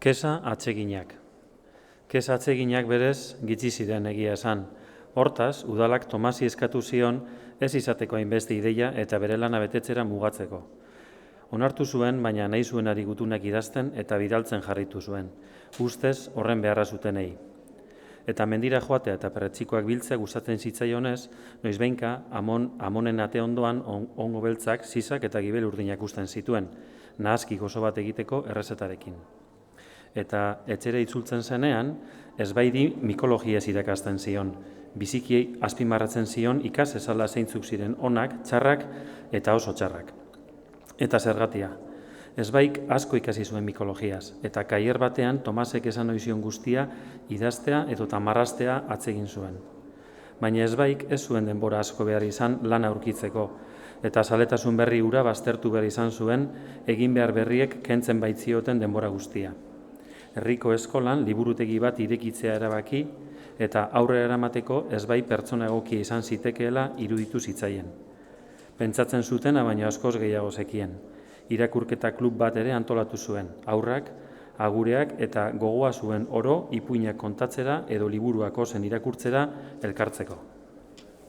Kesa atseginak. Kesa atseginak berez gitzi ziren egia esan. Hortaz, udalak Tomasi eskatu zion ez izateko hainbeste ideia eta bere lana betetzera mugatzeko. Onartu zuen, baina nahi zuenari gutunak idazten eta bidaltzen jarritu zuen. Ustez horren beharra zutenei. Eta mendira joatea eta perretxikoak biltzea gustatzen zitzaionez, noizbehinka amonen ate ondoan ongo beltzak, sisak eta gibel urdinak usten zituen, nahaski gozo bat egiteko errezetarekin. Eta etxera itzultzen zenean, ezbaidi mikologiaz irakasten zion, bizikiei azpimarratzen zion ikas ezala zeintzuk ziren onak, txarrak eta oso txarrak. Eta zergatia. Ezbaik asko ikasi zuen mikologiaz, eta kaier batean Tomasek esan oizion guztia idaztea edo tamarrastea atsegin zuen. Baina ezbaik ez zuen denbora asko behar izan lan aurkitzeko, eta zaletasun berri hura baztertu behar izan zuen egin behar berriek kentzen baitzioten denbora guztia. Herriko eskolan liburutegi bat irekitzea erabaki eta aurrera eramateko ezbai pertsona egokia izan zitekeela iruditu zitzaien. Pentsatzen zutena baino askoz gehiago zekien. Irakurketa klub bat ere antolatu zuen, haurrak, agureak eta gogoa zuen oro ipuinak kontatzera edo liburuak ozen irakurtzera elkartzeko.